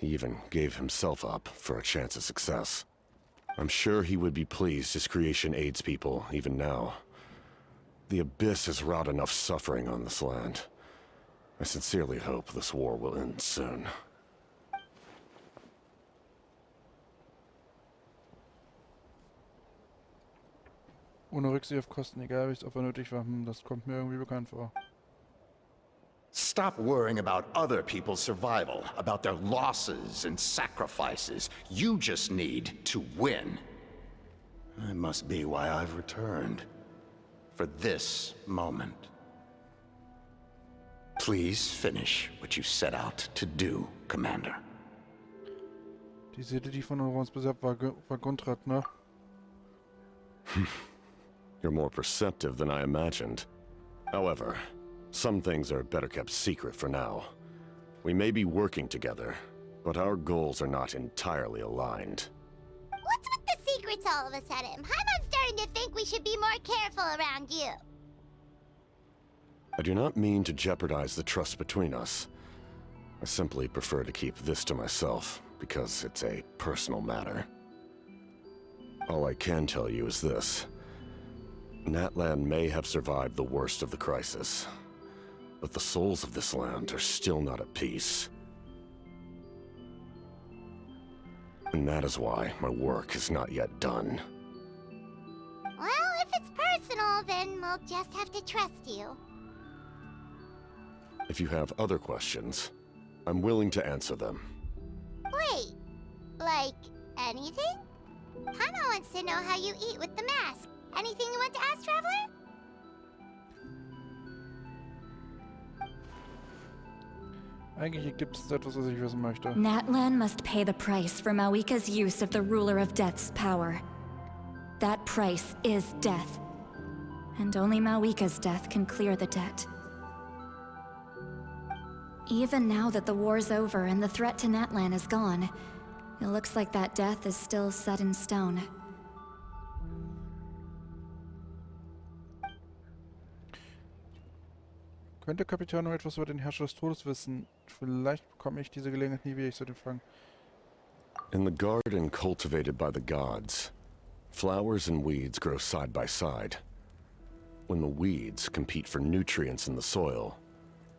He even gave himself up for a chance at success. I'm sure he would be pleased his creation aids people, even now. The Abyss has wrought enough suffering on this land. I sincerely hope this war will end soon. Ohne Rücksicht auf Kosten, egal wie es Opfer nötig war. Das kommt mir irgendwie bekannt vor. Stop worrying about other people's survival, about their losses and sacrifices. You just need to win. That must be why I've returned. For this moment. Please finish what you set out to do, Commander. Die Seele, die von uns besetzt war Grundrat, ne? You're more perceptive than I imagined. However, some things are better kept secret for now. We may be working together, but our goals are not entirely aligned. What's with the secrets all of a sudden? I'm starting to think we should be more careful around you. I do not mean to jeopardize the trust between us. I simply prefer to keep this to myself, because it's a personal matter. All I can tell you is this. Natlan may have survived the worst of the crisis, but the souls of this land are still not at peace. And that is why my work is not yet done. Well, if it's personal, then we'll just have to trust you. If you have other questions, I'm willing to answer them. Wait, like anything? Paimon wants to know how you eat with the mask. Anything you want to ask, Traveler? Eigentlich gibt es etwas, was ich wissen möchte. Natlan must pay the price for Mawika's use of the Ruler of Death's power. That price is death. And only Mawika's death can clear the debt. Even now that the war's over and the threat to Natlan is gone, it looks like that death is still set in stone. Könnte Kapitän noch etwas über den Herrscher des Todes wissen? Vielleicht bekomme ich diese Gelegenheit nie wieder, ich sollte ihn fragen. In the garden cultivated by the gods, flowers and weeds grow side by side. When the weeds compete for nutrients in the soil,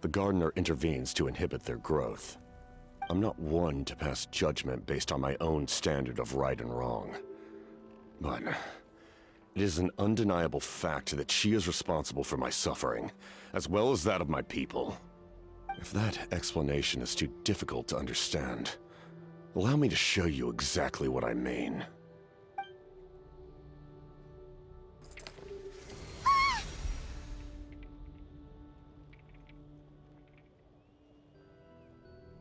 the gardener intervenes to inhibit their growth. I'm not one to pass judgment based on my own standard of right and wrong. But it is an undeniable fact that she is responsible for my suffering, as well as that of my people. If that explanation is too difficult to understand, allow me to show you exactly what I mean.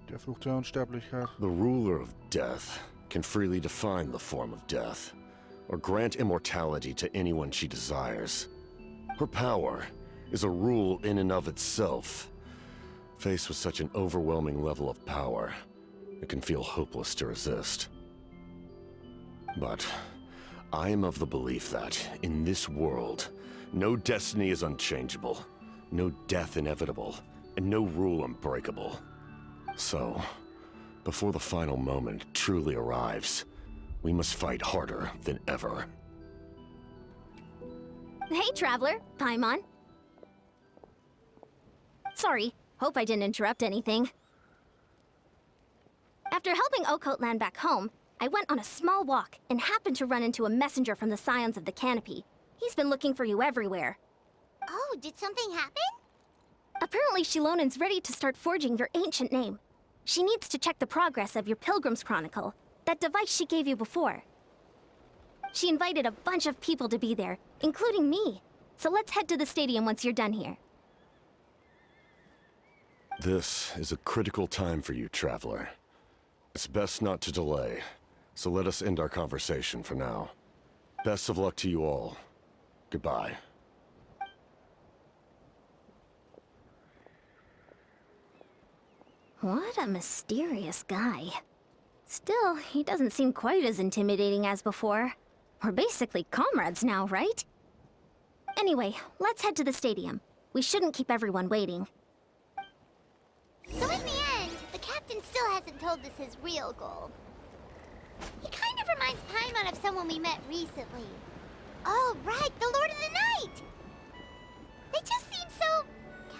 Der Fluch der Unsterblichkeit. The ruler of death can freely define the form of death, or grant immortality to anyone she desires. Her power is a rule in and of itself. Faced with such an overwhelming level of power, it can feel hopeless to resist. But I am of the belief that, in this world, no destiny is unchangeable, no death inevitable, and no rule unbreakable. So, before the final moment truly arrives, we must fight harder than ever. Hey, Traveler. Paimon. Sorry, hope I didn't interrupt anything. After helping Okot land back home, I went on a small walk and happened to run into a messenger from the Scions of the Canopy. He's been looking for you everywhere. Oh, did something happen? Apparently Shilonen's ready to start forging your ancient name. She needs to check the progress of your Pilgrim's Chronicle, that device she gave you before. She invited a bunch of people to be there, including me. So let's head to the stadium once you're done here. This is a critical time for you, Traveler. It's best not to delay, so let us end our conversation for now. Best of luck to you all. Goodbye. What a mysterious guy. Still, he doesn't seem quite as intimidating as before. We're basically comrades now, right? Anyway, let's head to the stadium. We shouldn't keep everyone waiting. So in the end, the captain still hasn't told us his real goal. He kind of reminds Paimon of someone we met recently. Oh, right, the Lord of the Night! They just seem so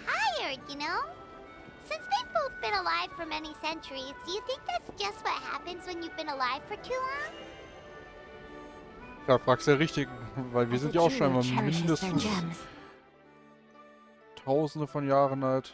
tired, you know? Since they've both been alive for many centuries, do you think that's just what happens when you've been alive for too long? Ja, fragst du richtig, weil wir sind ja auch scheinbar mindestens Tausende von Jahren alt.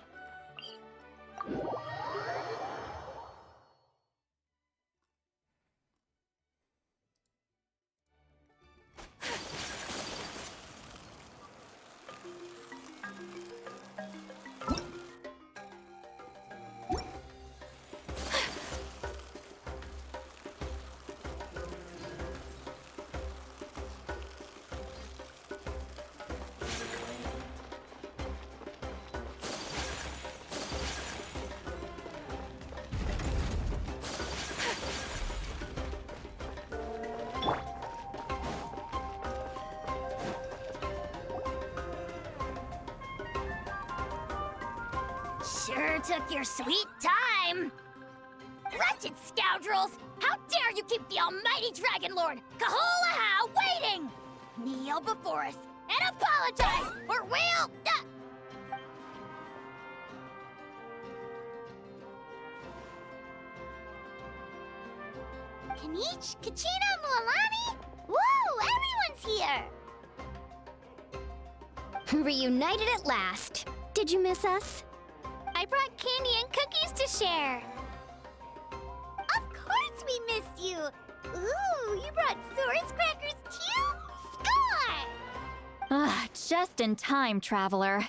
Sure took your sweet time. Wretched scoundrels! How dare you keep the almighty Dragon Lord, Kaholaha, waiting! Kneel before us and apologize, or we'll... Kanich, Kachina, Mualani? Woo, everyone's here! Reunited at last. Did you miss us? I brought candy and cookies to share. Of course we missed you! Ooh, you brought Source crackers too? Score! Ah, just in time, traveler.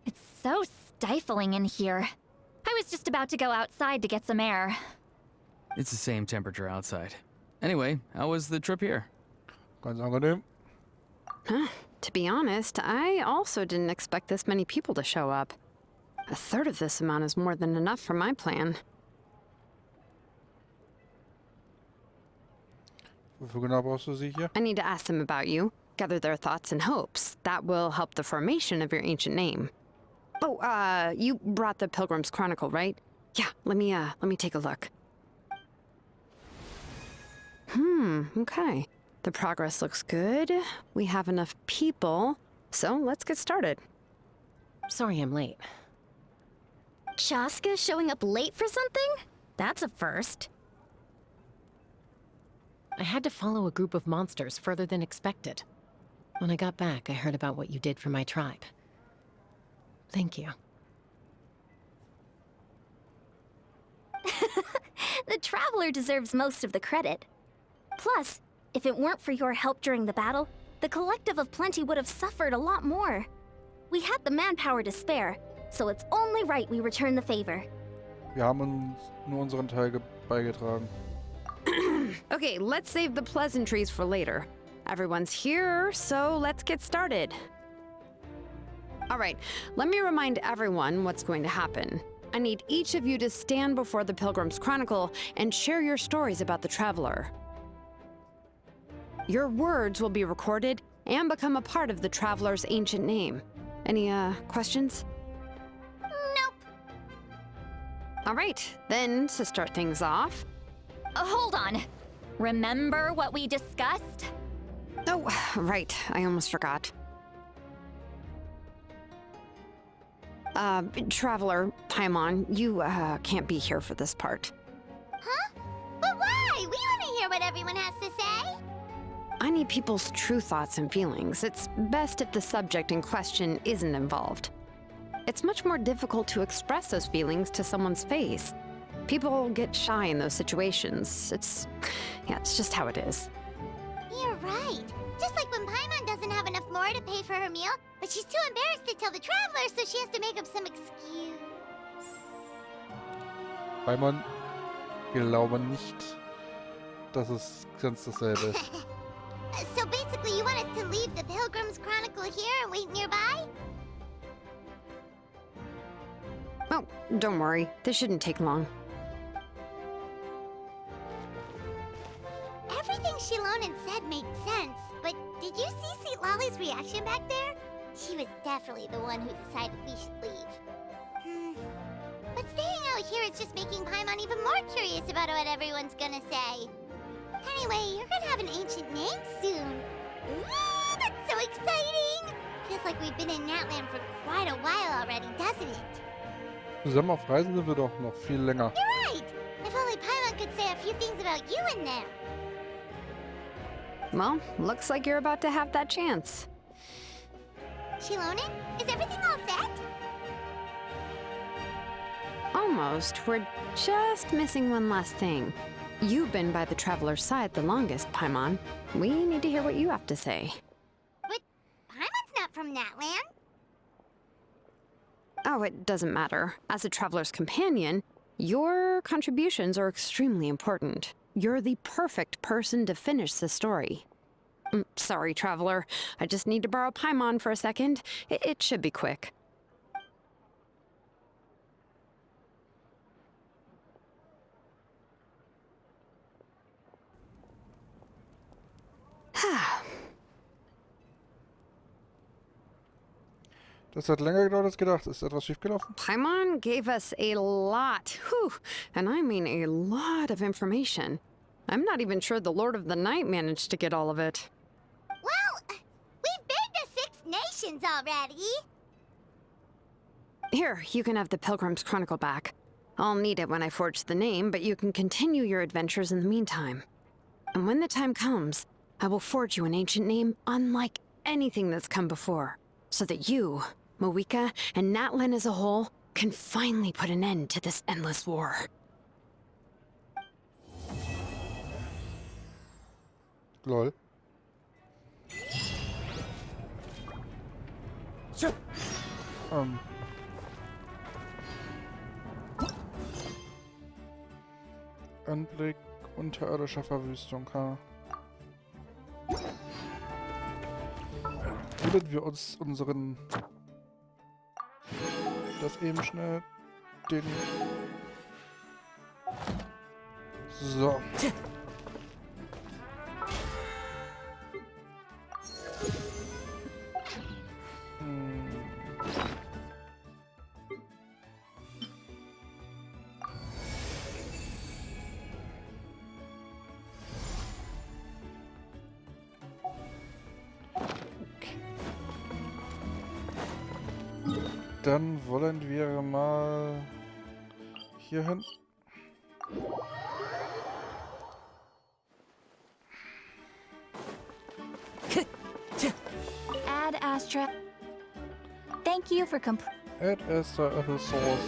It's so stifling in here. I was just about to go outside to get some air. It's the same temperature outside. Anyway, how was the trip here? Ganz angenehm. To be honest, I also didn't expect this many people to show up. A third of this amount is more than enough for my plan. Wofür genau brauchst du sie hier? I need to ask them about you, gather their thoughts and hopes. That will help the formation of your ancient name. Oh, you brought the Pilgrim's Chronicle, right? Yeah, let me take a look. Okay. The progress looks good. We have enough people, so let's get started. Sorry I'm late. Shaska showing up late for something? That's a first. I had to follow a group of monsters further than expected. When I got back, I heard about what you did for my tribe. Thank you. The Traveler deserves most of the credit. Plus, if it weren't for your help during the battle, the Collective of Plenty would have suffered a lot more. We had the manpower to spare, so it's only right we return the favor. Wir haben uns nur unseren Teil beigetragen. Okay, let's save the pleasantries for later. Everyone's here, so let's get started. All right, let me remind everyone what's going to happen. I need each of you to stand before the Pilgrim's Chronicle and share your stories about the Traveler. Your words will be recorded and become a part of the Traveler's ancient name. Any, questions? Nope. All right, then, to start things off... Hold on. Remember what we discussed? Oh, right, I almost forgot. Traveler, Paimon, you, can't be here for this part. Huh? But why? We want to hear what everyone has to say. I need people's true thoughts and feelings. It's best if the subject in question isn't involved. It's much more difficult to express those feelings to someone's face. People get shy in those situations. It's just how it is. You're right. Just like when Paimon doesn't have enough more to pay for her meal, but she's too embarrassed to tell the Traveler, so she has to make up some excuse. Paimon, glaube nicht, dass es ganz dasselbe ist. So basically, you want us to leave the Pilgrim's Chronicle here and wait nearby? Oh, don't worry. This shouldn't take long. Everything Shilonen said made sense, but did you see Sweet Lolly's reaction back there? She was definitely the one who decided we should leave. But staying out here it's just making Paimon even more curious about what everyone's gonna say. Anyway, you're gonna have an ancient name soon. Ooh, that's so exciting! Feels like we've been in Natland for quite a while already, doesn't it? Zusammen auf Reisen sind wir doch noch viel länger. You're right! If only Paimon could say a few things about you in there. Well, looks like you're about to have that chance. Shilonen, is everything all set? Almost. We're just missing one last thing. You've been by the Traveler's side the longest, Paimon. We need to hear what you have to say. But Paimon's not from Natland. Oh, it doesn't matter. As a Traveler's companion, your contributions are extremely important. You're the perfect person to finish the story. Sorry, Traveler. I just need to borrow Paimon for a second. It should be quick. Das hat länger gedauert als gedacht. Ist etwas schiefgelaufen? Paimon gave us a lot, whew, and I mean a lot of information. I'm not even sure the Lord of the Night managed to get all of it. Well, we've been to 6 nations already. Here, you can have the Pilgrim's Chronicle back. I'll need it when I forge the name, but you can continue your adventures in the meantime. And when the time comes, I will forge you an ancient name unlike anything that's come before, so that you, Moika, and Natlan as a whole can finally put an end to this endless war. Lol. Anblick unterirdischer Verwüstung, ha. Bilden wir uns unseren... Das eben schnell... Den... So. Dann wollen wir mal hier hin. Add Astra. Thank you for Add Astra Apple Source.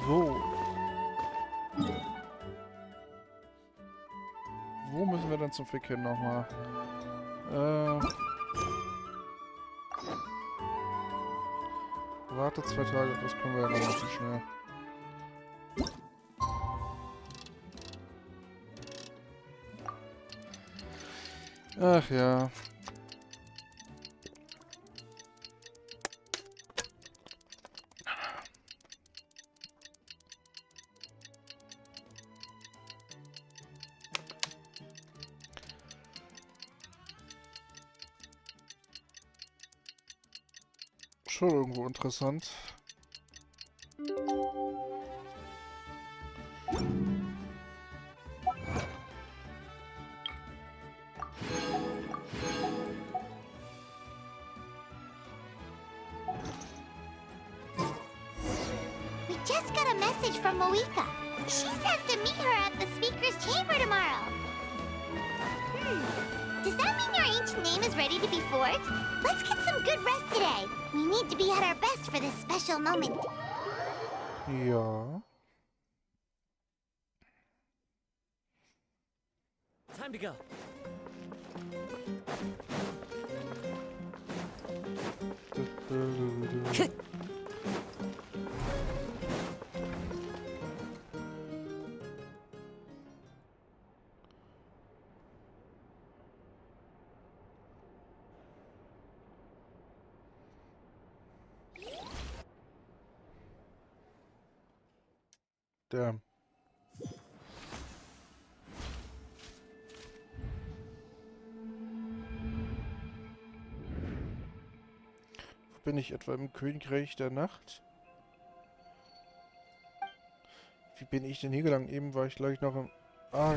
So. Wo müssen wir denn zum Fick hin nochmal? Warte 2 Tage, das können wir ja noch machen schnell. Ach ja. Schon irgendwo interessant. We just got a message from Moika. She says to meet her at the speaker's chamber tomorrow. Does that mean your ancient name is ready to be forged? Let's get some good rest today. We need to be at our best for this special moment. Ja. Time to go. Damn. Bin ich etwa im Königreich der Nacht? Wie bin ich denn hier gelangt? Eben war ich, glaube ich, noch im... Ah,